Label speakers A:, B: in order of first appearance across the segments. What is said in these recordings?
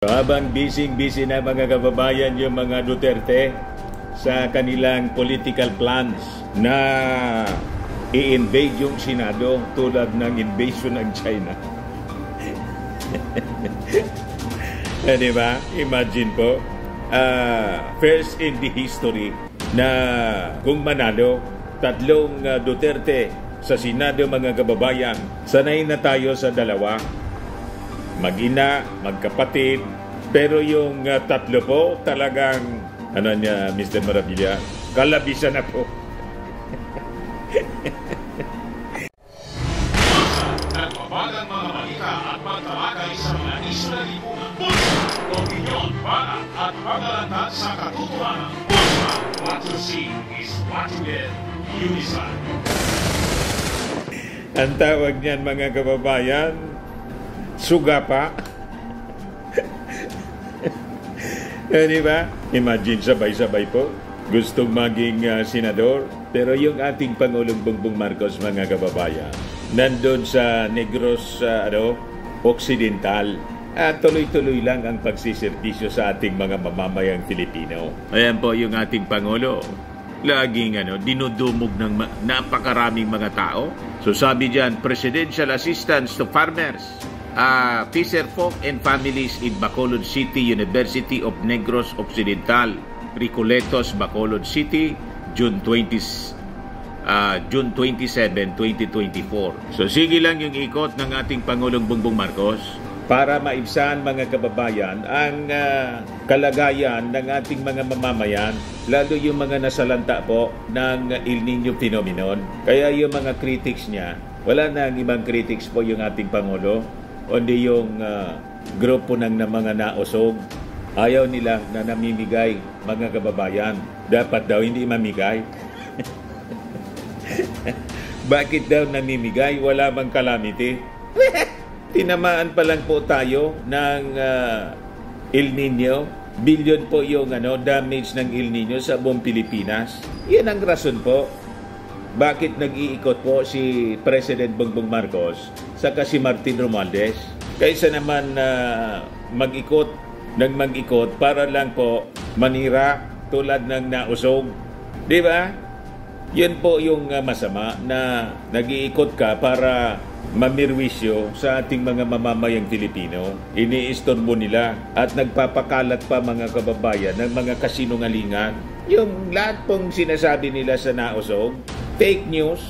A: Habang busy na mga kababayan yung mga Duterte sa kanilang political plans na i-invade yung Senado tulad ng invasion ng China. Diba? Imagine po, first in the history na kung manalo, tatlong Duterte sa Senado mga kababayan. Sanay na tayo sa dalawa. Mag-ina, magkapatid, pero yung tatlo po talagang, ano niya, Mr. Maravilla, kalabisan na po.
B: Nagbabagang mga balita at pagtalakay sa mga isyu na lipunan. Pulsa, opinyon, para at paglalantad sa katotohanan. Pulsa, what you see is what you get. Unisan.
A: Ang tawag niyan mga kababayan, suga pa. Di ba? Imagine sabay-sabay po. Gustong maging senador. Pero yung ating Pangulong Bongbong Marcos mga kababayan, nandun sa Negros Occidental. At tuloy-tuloy lang ang pagsiservisyo sa ating mga mamamayang Filipino. Ayan po yung ating Pangulo. Laging dinudumog ng napakaraming mga tao. So sabi diyan, Presidential Assistance to Farmers, Fisherfolk and Families in Bacolod City, University of Negros Occidental, Recoletos, Bacolod City, June 27, 2024. So sige lang yung ikot ng ating Pangulong Bongbong Marcos para maibsan mga kababayan ang kalagayan ng ating mga mamamayan, lalo yung mga nasalanta po ng El Nino phenomenon. Kaya yung mga critics niya, wala na ang ibang critics po yung ating Pangulo, kundi yung grupo ng mga nausog. Ayaw nila na namimigay mga kababayan. Dapat daw hindi mamigay. Bakit daw namimigay? Wala bang calamity? Tinamaan pa lang po tayo ng El Nino. Billion po yung damage ng El Nino sa buong Pilipinas. Yan ang rason po. Bakit nag-iikot po si President Bongbong Marcos saka si Martin Romualdez? Kaysa naman mag-ikot para lang po manira tulad ng nausog. Di ba? Yan po yung masama na nag-iikot ka para mamirwisyo sa ating mga mamamayang Filipino. Iniistorbo nila at nagpapakalat pa mga kababayan ng mga kasinungalingan. Yung lahat pong sinasabi nila sa nausog, fake news.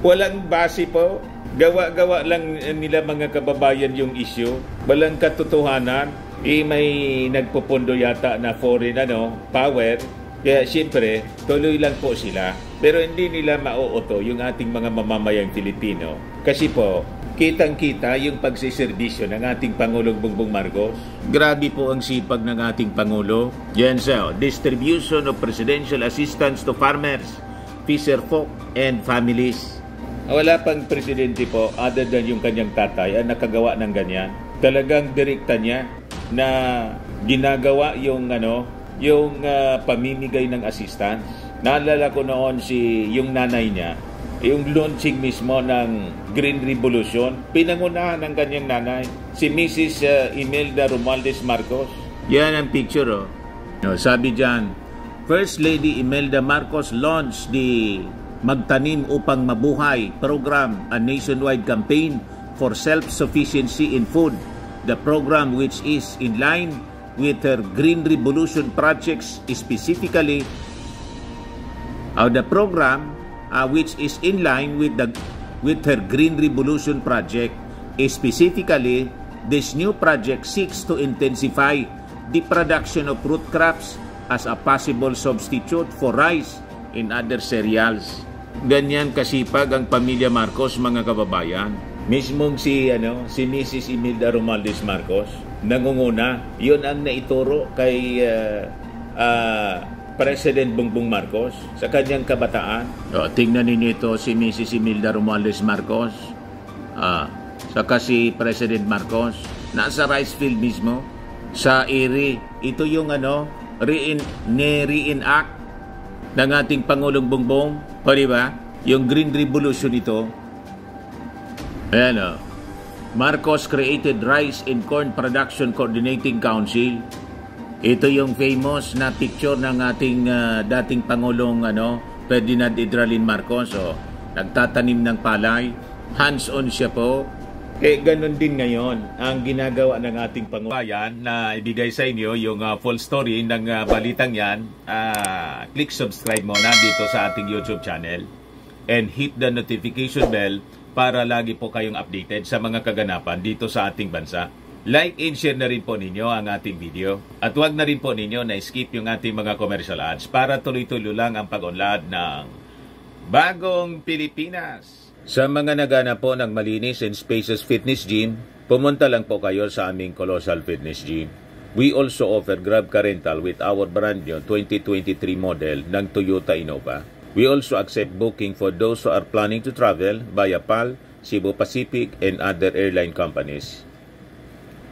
A: Walang base po. Gawa-gawa lang nila mga kababayan yung issue. Walang katotohanan. May nagpupundo yata na foreign power. Kaya siyempre, tuloy lang po sila. Pero hindi nila mauuto yung ating mga mamamayang Filipino. Kasi po, kitang-kita yung pagsiservisyo ng ating Pangulong Bongbong Marcos. Grabe po ang sipag ng ating Pangulo. Yan sa distribution of presidential assistance to farmers, fisherfolk, and families. Wala pang presidente po, other than yung kanyang tatay, ang nakagawa ng ganyan. Talagang direkta niya na ginagawa yung pamimigay ng assistance. Naalala ko noon yung nanay niya, yung launching mismo ng Green Revolution, pinangunahan ng kanyang nanay, si Mrs. Imelda Romualdez Marcos. Yan ang picture, sabi dyan, First Lady Imelda Marcos launched the Magtanim Upang Mabuhay program, a nationwide campaign for self-sufficiency in food. The program, which is in line with her Green Revolution projects, specifically the program which is in line with her Green Revolution project, specifically this new project seeks to intensify the production of root crops as a possible substitute for rice and other cereals. Ganyan kasipag ang pamilya Marcos mga kababayan. Mismong si Mrs. Imelda Romualdez Marcos nangunguna. Yun ang naituro kay President Bongbong Marcos sa kanyang kabataan. Tingnan ninyo ito si Mrs. Imelda Romualdez Marcos. Saka si President Marcos nasa rice field mismo sa Iri. Ito yung reenact ng ating Pangulong Bongbong. O diba? Yung Green Revolution ito. Ayan Marcos created Rice and Corn Production Coordinating Council. Ito yung famous na picture ng ating dating Pangulong Ferdinand Idralin Marcos. So, nagtatanim ng palay. Hands-on siya po. Ganun din ngayon ang ginagawa ng ating Pangulo. Na ibigay sa inyo yung full story ng balitang yan. Click subscribe muna dito sa ating YouTube channel and hit the notification bell para lagi po kayong updated sa mga kaganapan dito sa ating bansa. Like and share na rin po ninyo ang ating video. At huwag na rin po ninyo na skip yung ating mga commercial ads para tuloy-tuloy lang ang pag-unlad ng Bagong Pilipinas. Sa mga nagana po ng malinis and spacious fitness gym, pumunta lang po kayo sa aming Colossal Fitness Gym. We also offer Grab Car Rental with our brand new 2023 model ng Toyota Innova. We also accept booking for those who are planning to travel via PAL, Cebu Pacific, and other airline companies,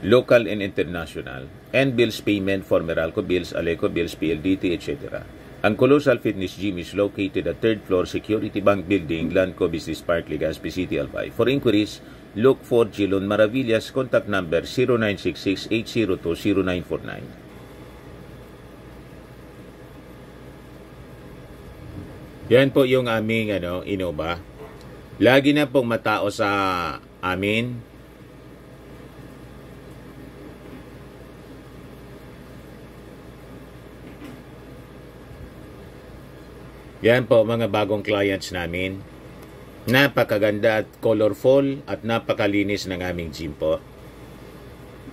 A: local and international, and bills payment for Meralco Bills, Aleco Bills, PLDT, etc. Ang Colossal Fitness Gym is located at 3rd floor Security Bank Building, Lanco Business Park, Legazpi City, Albay. For inquiries, look for Gilon Maravillas. Contact number 0966-802-0949. Yan po yung aming Innova. Lagi na pong matao sa amin. Yan po mga bagong clients namin. Napakaganda at colorful at napakalinis ng aming gym po.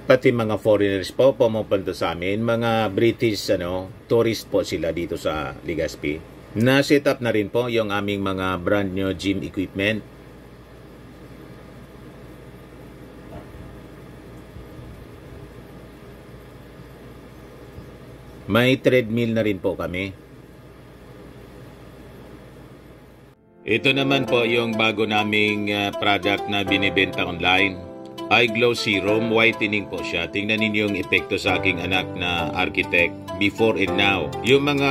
A: Pati mga foreigners po pumupunta sa amin. Mga British tourist po sila dito sa Legazpi. Na-set up na rin po yung aming mga brand new gym equipment. May treadmill na rin po kami. Ito naman po yung bago naming product na binibenta online. Eye Glow Serum, whitening po siya. Tingnan ninyo yung epekto sa aking anak na architect before and now. Yung mga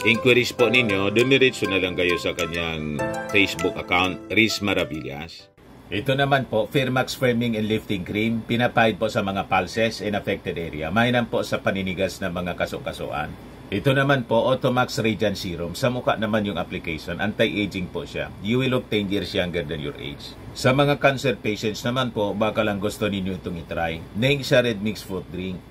A: inquiries po ninyo, dumiretso na lang kayo sa kanyang Facebook account, Riz Maravillas. Ito naman po, Firmax Firming and Lifting Cream, pinapahid po sa mga pulses and affected area. Mainam po sa paninigas ng mga kaso-kasuan. Ito naman po, Automax Radiant Serum. Sa mukha naman yung application, anti-aging po siya. You will look 10 years younger than your age. Sa mga cancer patients naman po, baka lang gusto ninyo itong itry. Neng siya red mixed fruit drink.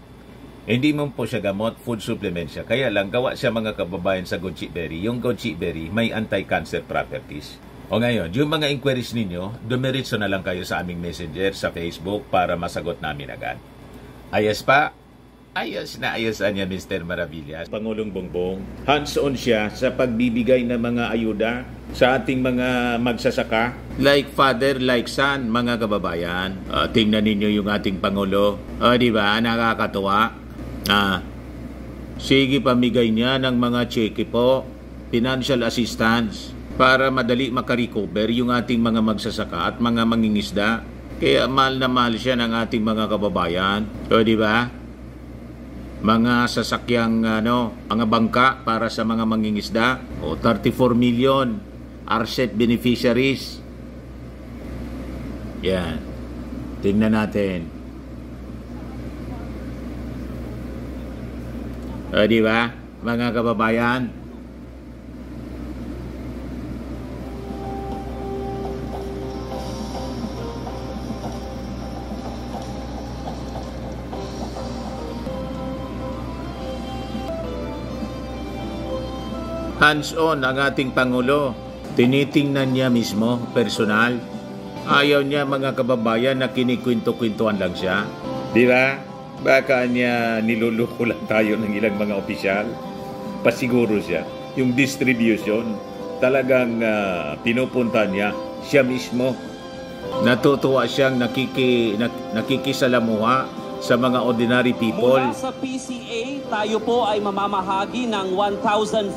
A: Hindi mo po siya gamot, food supplement siya. Kaya lang, gawa siya mga kababayan sa goji berry. Yung goji berry may anti-cancer properties. O ngayon, yung mga inquiries ninyo, dumiretso na lang kayo sa aming messenger sa Facebook para masagot namin agad. Ayos pa? Ayos na ayos niya, Mr. Maravillas. Pangulong Bongbong, hands-on siya sa pagbibigay ng mga ayuda sa ating mga magsasaka. Like father, like son, mga kababayan. Tingnan ninyo yung ating Pangulo. Di ba? Nakakatuwa. Sige, pamigay niya ng mga cheque po, financial assistance, para madali makarecover yung ating mga magsasaka at mga mangingisda. Kaya mahal na mahal siya ng ating mga kababayan. O di ba? Mga sasakyang mga bangka para sa mga mangingisda. O 34 million RCEP beneficiaries. Yan. Tingnan natin. Di ba, mga kababayan? Hands-on ang ating Pangulo. Tinitingnan niya mismo, personal. Ayaw niya mga kababayan na kinikwento-kwentuhan lang siya. Di ba? Baka niya niluluko lang tayo ng ilang mga opisyal. Pasiguro siya. Yung distribution, talagang pinupunta niya siya mismo. Natutuwa siyang nakikisalamuha sa mga ordinary people.
C: Mula sa PCA, tayo po ay mamamahagi ng 1,500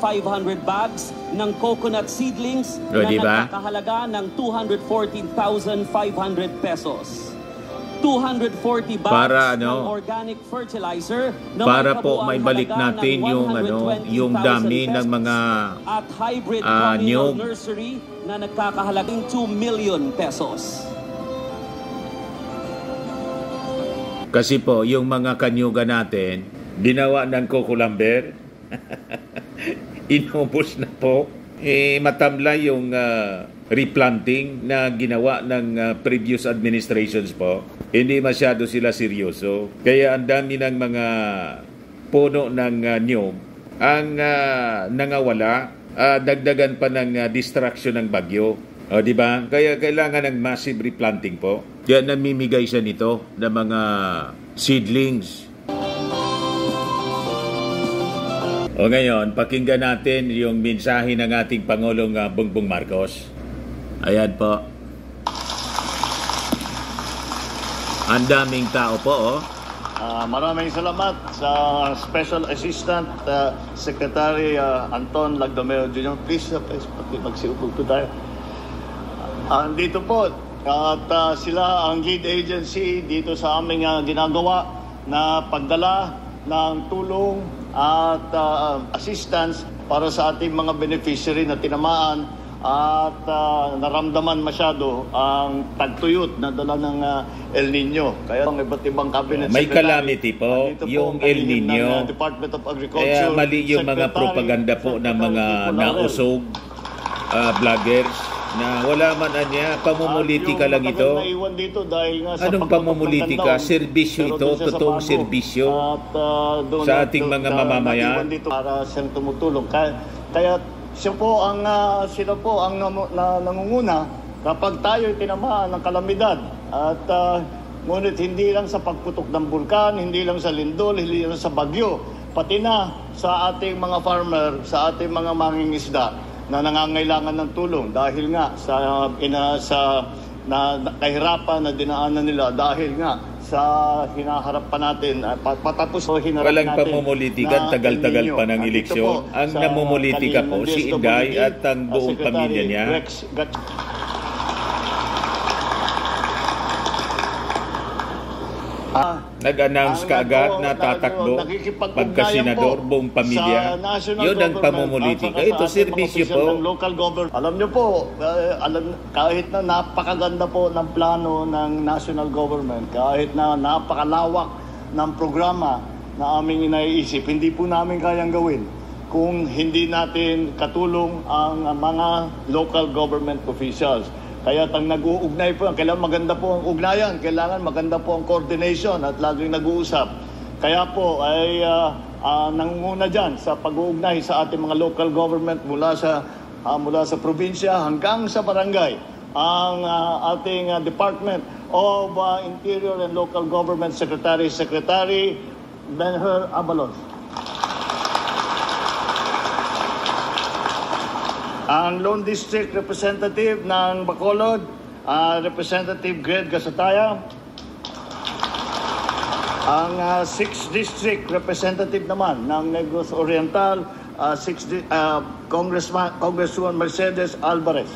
C: bags ng coconut seedlings na nagkakahalaga ng 214,500 pesos. 240 bags
A: para,
C: ng organic fertilizer na
A: para po may balik natin yung dami ng mga
C: at hybrid nursery na nagkakahalagang 2 million pesos.
A: Kasi po, yung mga kanyuga natin, ginawa ng kukulamber, inubos na po. Matamlay yung replanting na ginawa ng previous administrations po. Hindi masyado sila seryoso. Kaya ang dami ng mga puno ng niyog ang nangawala, dagdagan pa ng distraction ng bagyo. O, di ba? Kaya kailangan ng massive replanting po. Kaya namimigay siya nito ng mga seedlings. O ngayon, pakinggan natin yung mensahe ng ating Pangulong Bongbong Marcos. Ayan po. Ang daming tao po, oh.
D: Maraming salamat sa Special Assistant Secretary Anton Lagdomero Jr. Please magsiupo po tayo. Dito po, at sila ang lead agency dito sa aming ginagawa na pagdala ng tulong at assistance para sa ating mga beneficiary na tinamaan at naramdaman masyado ang tagtuyot na dala ng El Nino. Kaya ang iba't ibang cabinet
A: may
D: secretary,
A: calamity po, yung El Nino.
D: Department of Agriculture.
A: Kaya mali yung mga propaganda po ng mga nausog vloggers na wala man anya, pamumulitika lang ito. Anong pamumulitika? Serbisyo ito, totoong serbisyo sa ating mga mamamayan.
D: Para siyang tumutulong. Kaya sila po ang nangunguna kapag tayo tinamaan ng kalamidad. At ngunit hindi lang sa pagputok ng bulkan, hindi lang sa lindol, hindi lang sa bagyo, pati na sa ating mga farmer, sa ating mga mangingisda na nangangailangan ng tulong dahil nga sa kahirapan na dinaanan nila dahil nga sa hinaharap pa natin patapos o hinarap
A: walang
D: natin
A: pamumulitika, tagal-tagal pa ng eleksyon. Ang namumulitika po si Inday at ang buong pamilya niya. Nag-announce kaagad na tatakbo pagka-senador, buong pamilya. Yun ang pamumulitika. Ito, serbisyo po.
D: Alam nyo po, kahit na napakaganda po ng plano ng national government, kahit na napakalawak ng programa na aming inaiisip, hindi po namin kayang gawin kung hindi natin katulong ang mga local government officials. Kaya tang nag-uugnay po, kailangan maganda po ang ugnayan, kailangan maganda po ang coordination at laging nag-uusap. Kaya po ay nangunguna dyan sa pag-uugnay sa ating mga local government mula sa probinsya hanggang sa barangay. Ang ating Department of Interior and Local Government Secretary Benher Abalos. Ang Lone District Representative ng Bacolod, Representative Greg Gasataya. Ang 6th District Representative naman ng Negros Oriental, Congresswoman Mercedes Alvarez.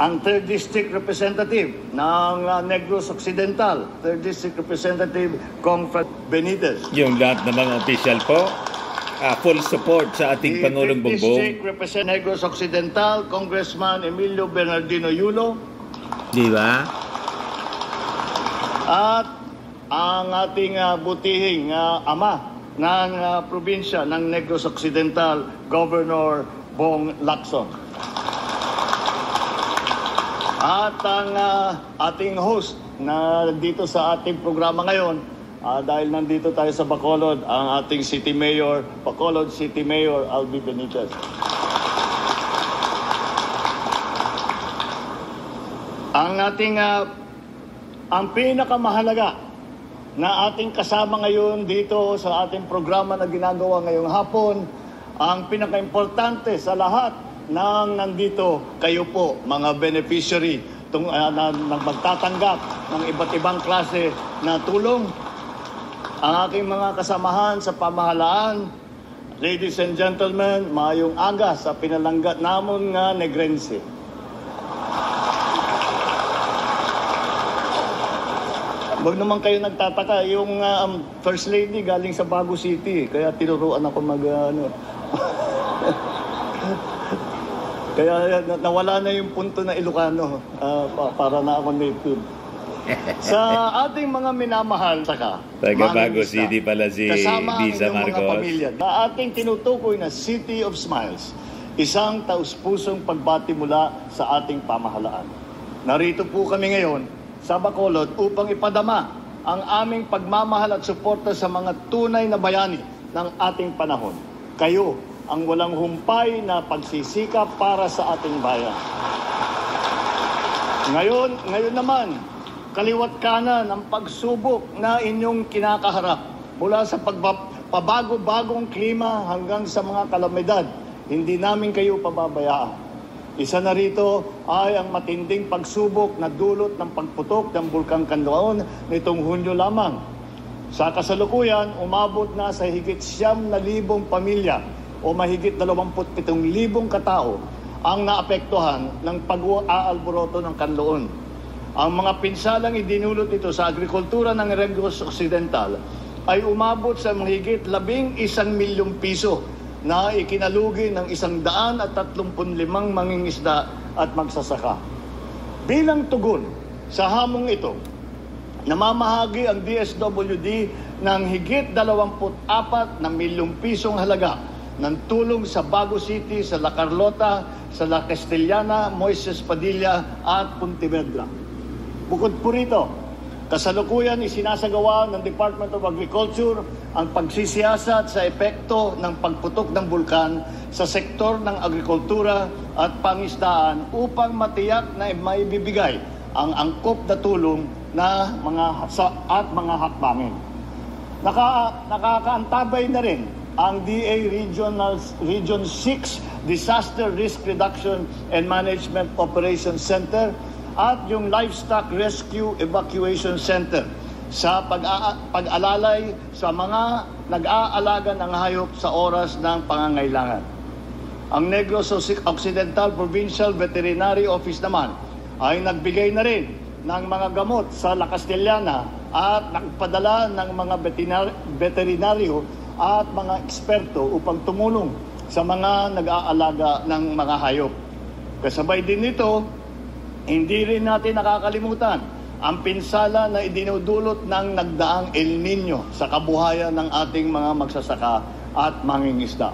D: Ang 3rd District Representative ng Negros Occidental, 3rd District Representative Comfort Benitez.
A: Yung lahat ng mga official po, full support sa ating Pangulong Bongbong.
D: District Representative Negros Occidental, Congressman Emilio Bernardino Yulo.
A: Di ba?
D: At ang ating butihing ama ng probinsya ng Negros Occidental, Governor Bong Lacson. At ang ating host na dito sa ating programa ngayon, dahil nandito tayo sa Bacolod, ang ating City Mayor, Bacolod City Mayor Albi Benitez. Ang pinakamahalaga na ating kasama ngayon dito sa ating programa na ginagawa ngayong hapon, ang pinakaimportante sa lahat ng nandito, kayo po, mga beneficiary na magtatanggap ng iba't ibang klase na tulong. Ang aking mga kasamahan sa pamahalaan, ladies and gentlemen, maayong aga sa pinalanggat namon nga Negrense. Huwag naman kayo nagtataka, yung First Lady galing sa Bago City, kaya tinuruan ako kaya nawala na yung punto na Ilocano para na ako native. Sa ating mga minamahal,
A: Taga-Bago City pala si
D: kasama
A: Lisa
D: ang inyong mga
A: Marcos.
D: pamilya, na ating tinutukoy na City of Smiles, isang taus-pusong pagbati mula sa ating pamahalaan. Narito po kami ngayon sa Bacolod upang ipadama ang aming pagmamahal at suporta sa mga tunay na bayani ng ating panahon. Kayo ang walang humpay na pagsisikap para sa ating bayan. Ngayon naman, kaliwat kanan ang pagsubok na inyong kinakaharap mula sa pabago-bagong klima hanggang sa mga kalamidad. Hindi namin kayo pababayaan. Isa na rito ay ang matinding pagsubok na dulot ng pagputok ng Bulkang Kanlaon nitong Hunyo lamang. Sa kasalukuyan, umabot na sa higit 9,000 pamilya o mahigit 27,000 katao ang naapektuhan ng pag-aalboroto ng Kanlaon. Ang mga pinsalang idinulot ito sa agrikultura ng Negros Occidental ay umabot sa mahigit 11 milyong piso na ikinalugi ng 135 mangingisda at magsasaka. Bilang tugon sa hamong ito, namamahagi ang DSWD ng higit 24 milyong pisong halaga ng tulong sa Bago City, sa La Carlota, sa La Castellana, Moises Padilla at Pontevedra. Bukod po rito, kasalukuyan isinasagawa ng Department of Agriculture ang pagsisiyasat sa epekto ng pagputok ng bulkan sa sektor ng agrikultura at pangisdaan upang matiyak na maibibigay ang angkop na tulong na mga hakbangin. Nakakaantabay na rin ang DA Region 6 Disaster Risk Reduction and Management Operations Center at yung Livestock Rescue Evacuation Center sa pag-alalay sa mga nag-aalaga ng hayop sa oras ng pangangailangan. Ang Negros Occidental Provincial Veterinary Office naman ay nagbigay na rin ng mga gamot sa La Castellana at nagpadala ng mga veterinaryo at mga eksperto upang tumulong sa mga nag-aalaga ng mga hayop. Kasabay din nito, hindi rin natin nakakalimutan ang pinsala na idinudulot ng nagdaang El Nino sa kabuhayan ng ating mga magsasaka at mangingisda.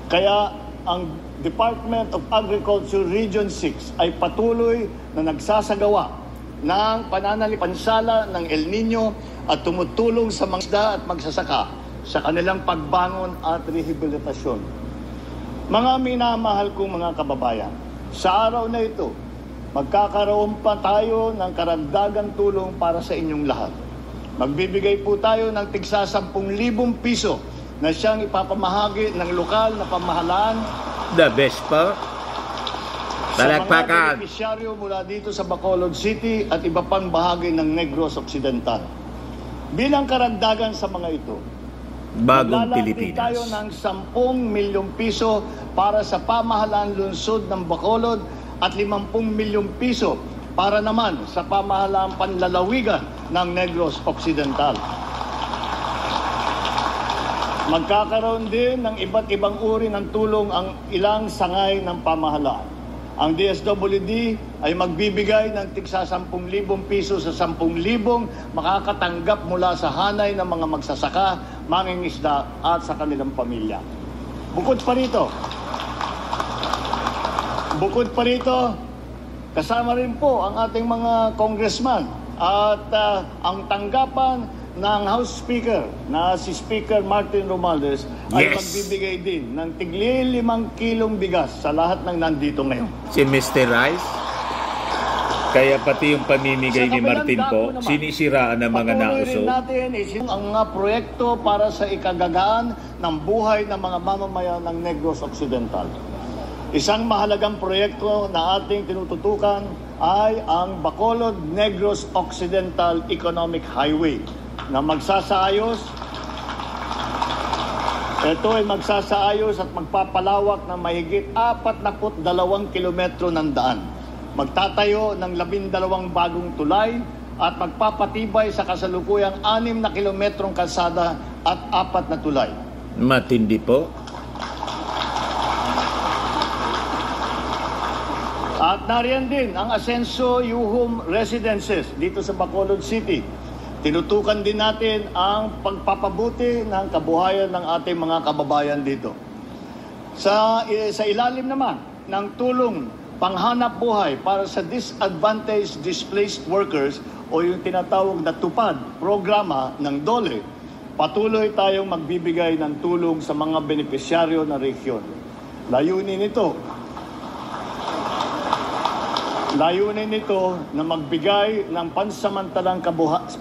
D: Kaya ang Department of Agriculture Region 6 ay patuloy na nagsasagawa ng pananalipansala ng El Nino at tumutulong sa mga isda at magsasaka sa kanilang pagbangon at rehabilitasyon. Mga minamahal kong mga kababayan, sa araw na ito, magkakaroon pa tayo ng karagdagang tulong para sa inyong lahat. Magbibigay po tayo ng tigsa 10,000 piso na siyang ipapamahagi ng lokal na pamahalaan.
A: The best po.
D: Sa mga
A: Talakpakan.
D: benepisyaryo mula dito sa Bacolod City at iba pang bahagi ng Negros Occidental. Bilang karagdagan sa mga ito,
A: Bagong
D: maglalagay
A: Pilipinas.
D: tayo ng 10 milyong piso para sa pamahalaan lungsod ng Bacolod at 50 milyong piso para naman sa pamahalaan panlalawigan ng Negros Occidental. Magkakaroon din ng iba't ibang uri ng tulong ang ilang sangay ng pamahalaan. Ang DSWD ay magbibigay ng tigsa 10,000 piso sa 10,000 makakatanggap mula sa hanay ng mga magsasaka, mangingisda at sa kanilang pamilya. Bukod pa rito, kasama rin po ang ating mga congressman at ang tanggapan ng House Speaker na si Speaker Martin Romualdez ay magbibigay din ng tigli 5 kilong bigas sa lahat ng nandito ngayon.
A: Si Mr. Rice, kaya pati yung pamimigay ni Martin po, sinisiraan ng mga nauso.
D: Patuloy rin natin ang mga proyekto para sa ikagagaan ng buhay ng mga mamamayan ng Negros Occidental. Isang mahalagang proyekto na ating tinututukan ay ang Bacolod Negros Occidental Economic Highway na magsasaayos. Ito ay magsasaayos at magpapalawak ng mahigit 42 kilometro ng daan. Magtatayo ng 12 bagong tulay at magpapatibay sa kasalukuyang 6 na kilometrong kalsada at 4 na tulay.
A: Matindi po.
D: At nariyan din ang Asenso Yuhum Residences dito sa Bacolod City. Tinutukan din natin ang pagpapabuti ng kabuhayan ng ating mga kababayan dito. Sa ilalim naman ng tulong panghanap buhay para sa disadvantaged displaced workers o yung tinatawag na TUPAD programa ng DOLE, patuloy tayong magbibigay ng tulong sa mga benepisyaryo ng rehiyon. Layunin nito na magbigay ng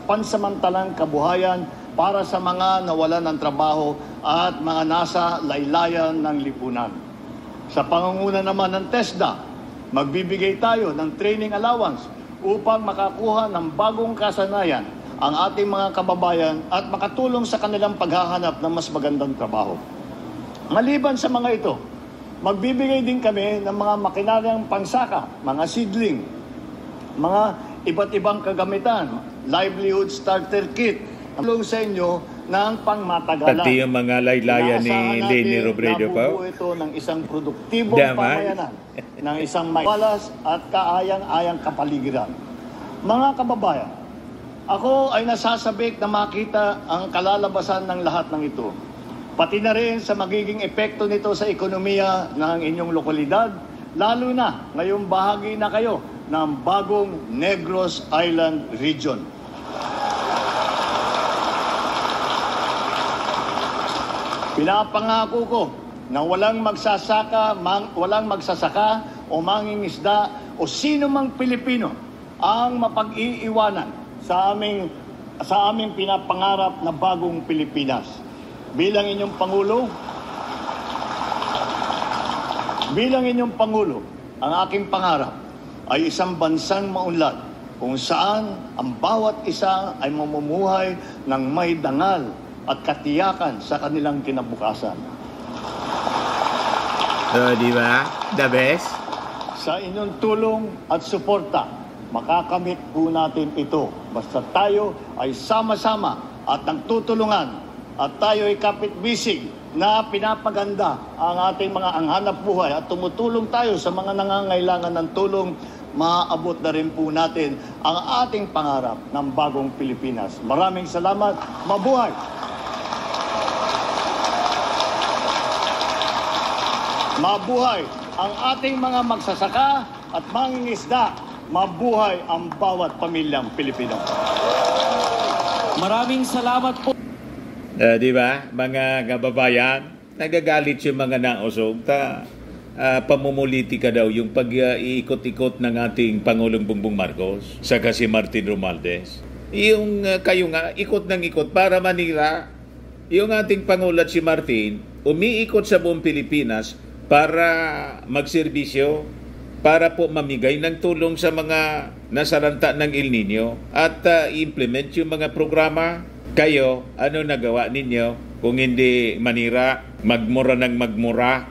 D: pansamantalang kabuhayan para sa mga nawalan ng trabaho at mga nasa laylayan ng lipunan. Sa pangunguna naman ng TESDA, magbibigay tayo ng training allowance upang makakuha ng bagong kasanayan ang ating mga kababayan at makatulong sa kanilang paghahanap ng mas magandang trabaho. Maliban sa mga ito, magbibigay din kami ng mga makinaryang pangsaka, mga seedling, mga iba't ibang kagamitan, livelihood starter kit, tulong sa inyo ng pangmatagalan.
A: Pati yung mga laylayan ni Leni Robredo pa.
D: Nabubuo ito ng isang produktibong pamayanan, ng isang may balas at kaayang-ayang kapaligiran. Mga kababayan, ako ay nasasabik na makita ang kalalabasan ng lahat ng ito. Pati na rin sa magiging epekto nito sa ekonomiya ng inyong lokalidad, lalo na ngayong bahagi na kayo ng bagong Negros Island Region. Pinapangako ko na walang magsasaka o mangingisda o sino mang Pilipino ang mapag-iiwanan sa aming pinapangarap na bagong Pilipinas. Bilang inyong Pangulo, ang aking pangarap ay isang bansang maunlad kung saan ang bawat isa ay mamumuhay ng may dangal at katiyakan sa kanilang kinabukasan.
A: Di ba? The best?
D: Sa inyong tulong at suporta, makakamit po natin ito. Basta tayo ay sama-sama at nagtutulungan at tayo ay kapit-bisig na pinapaganda ang ating mga anghanap buhay at tumutulong tayo sa mga nangangailangan ng tulong, maaabot na rin po natin ang ating pangarap ng bagong Pilipinas. Maraming salamat. Mabuhay! Mabuhay ang ating mga magsasaka at mangingisda. Mabuhay ang bawat pamilyang Pilipino.
C: Maraming salamat po.
A: Di ba, mga kababayan, nagagalit yung mga nausog. Pamumulitika daw yung pag-iikot-ikot ng ating Pangulong Bongbong Marcos saka si Martin Romualdez. Yung kayo nga, ikot ng ikot para manira. Yung ating Pangulo at si Martin, umiikot sa buong Pilipinas para magserbisyo, para po mamigay ng tulong sa mga nasalanta ng El Nino at i-implement yung mga programa. Kayo, ano nagawa ninyo kung hindi manira, magmura ng magmura?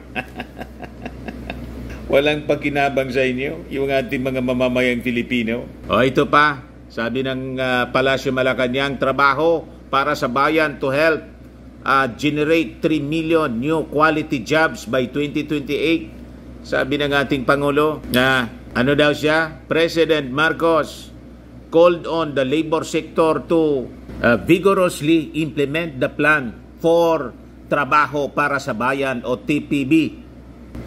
A: Walang pakinabang sa inyo yung ating mga mamamayang Pilipino. O ito pa, sabi ng Palasyo Malacanang, trabaho para sa bayan to help generate 3 million new quality jobs by 2028. Sabi ng ating Pangulo na ano daw siya? President Marcos called on the labor sector to vigorously implement the plan for Trabaho para sa Bayan o TPB.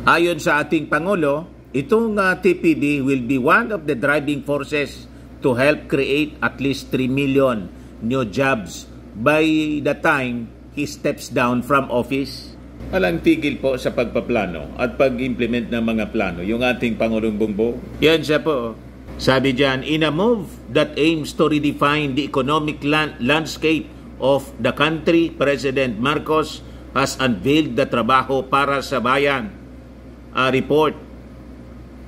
A: Ayon sa ating Pangulo, itong TPB will be one of the driving forces to help create at least 3 million new jobs by the time he steps down from office. Walang tigil po sa pagpaplano at pag-implement ng mga plano yung ating Pangulong Bongbong. Yan siya po. Sabi dyan, in a move that aims to redefine the economic landscape of the country, President Marcos has unveiled the Trabaho para sa Bayan report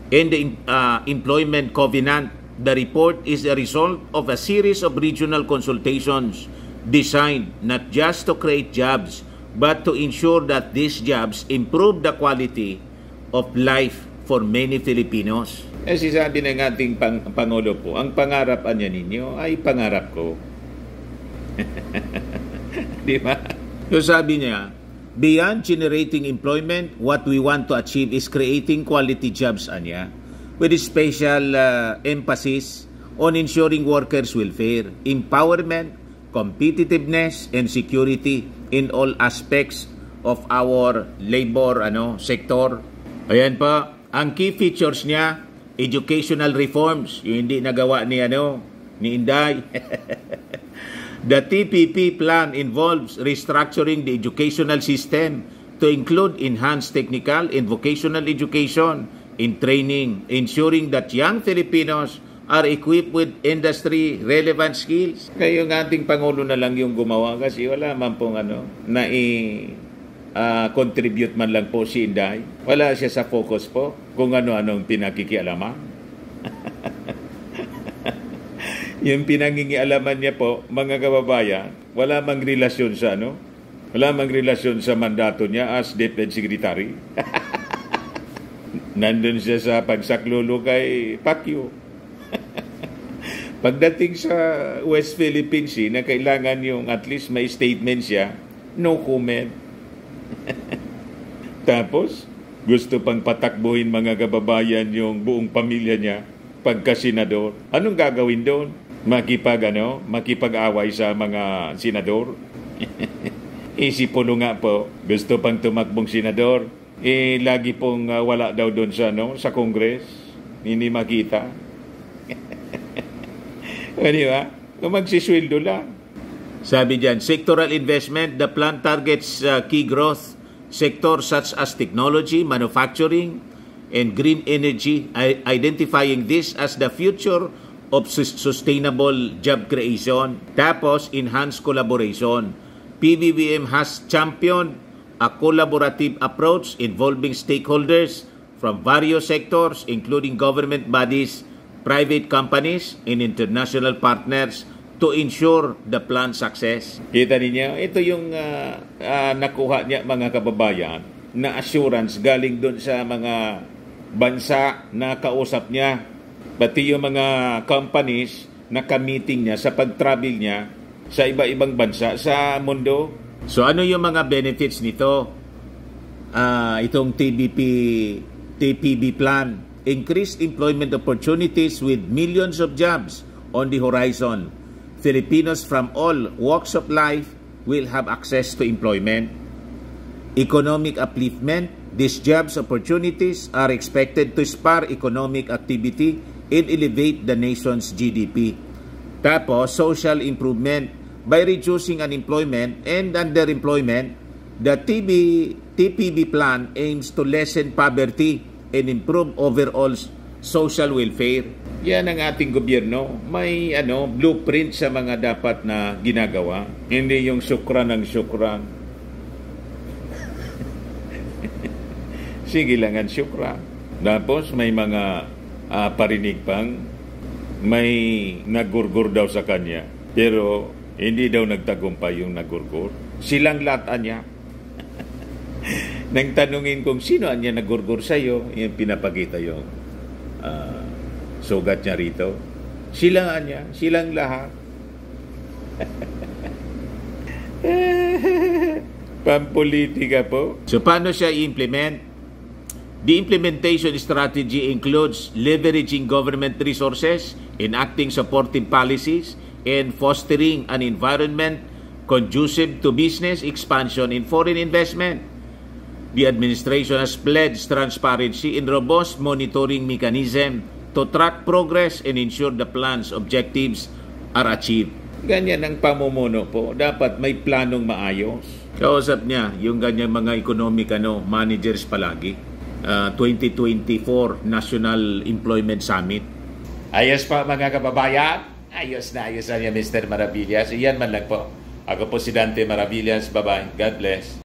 A: in the Employment Covenant. The report is a result of a series of regional consultations designed not just to create jobs but to ensure that these jobs improve the quality of life for many Filipinos. Kasi sabi ng ating Pangulo po, ang pangarapan niya ninyo ay pangarap ko. Di ba? So sabi niya, beyond generating employment, what we want to achieve is creating quality jobs, anya. with a special emphasis on ensuring workers' welfare, empowerment, competitiveness, and security in all aspects of our labor sector. Ayan pa, ang key features niya, educational reforms, yung hindi nagawa ni Inday. The TPP plan involves restructuring the educational system to include enhanced technical and vocational education in training, ensuring that young Filipinos are equipped with industry-relevant skills. Kaya yung ating Pangulo na lang yung gumawa kasi wala man pong contribute man lang po si Inday. Wala siya sa focus po kung ano-anong pinakikialaman. Yung pinangingialaman niya po, mga kababayan, wala mang relasyon sa wala mang relasyon sa mandato niya as Defense Secretary. Nandun siya sa pagsaklolo kay Pacquiao. Pagdating sa West Philippine Sea na kailangan yung at least may statement siya, no comment. Tapos, gusto pang patakbuhin mga kababayan yung buong pamilya niya pagka-senador. Anong gagawin doon? Makipag-away sa mga senador? Si Puno nga po, gusto pang tumakbong senador. Lagi pong wala daw doon sa Congress. Hindi makita. Di ba? Kung magsisweldo lang. Sabi dyan, sectoral investment, the plan targets key growth sectors such as technology, manufacturing, and green energy, identifying this as the future of sustainable job creation. Tapos, enhanced collaboration. PBBM has championed a collaborative approach involving stakeholders from various sectors, including government bodies, private companies, and international partners to ensure the plan's success. Kita niyo, ito yung nakuha niya mga kababayan na assurance galing doon sa mga bansa na kausap niya. Pati yung mga companies na ka-meeting niya sa pag-travel niya sa iba-ibang bansa sa mundo. So ano yung mga benefits nito? Itong TPP plan. Increased employment opportunities with millions of jobs on the horizon. Filipinos from all walks of life will have access to employment. Economic upliftment. These jobs opportunities are expected to spur economic activity and elevate the nation's GDP. Tapos, social improvement. By reducing unemployment and underemployment, the TPP plan aims to lessen poverty and improve overall social welfare. Yan ang ating gobyerno. May blueprint sa mga dapat na ginagawa. Hindi yung syukran ng syukran. Sige lang ang syukran. Tapos may mga parinig pang may nagurgur daw sa kanya. Pero hindi daw nagtagumpay yung nagurgur. Silang lata niya. Nang tanungin kung sino niya nagurgur sa'yo, yung pinapakita yung sugat niya rito. Silang niya, silang lahat. Pampolitika po. So paano siya i-implement? The implementation strategy includes leveraging government resources, enacting supportive policies, and fostering an environment conducive to business expansion and foreign investment. The administration has pledged transparency and robust monitoring mechanism to track progress and ensure the plan's objectives are achieved. Ganyan ang pamumuno po. Dapat may planong maayos. Kausap niya yung ganyang mga economic managers palagi. 2024 National Employment Summit.
E: Ayos pa mga kababayan. Ayos na niya Mr. Maravillas. Iyan man lang po. Ako po si Dante Maravillas. Bye-bye. God bless.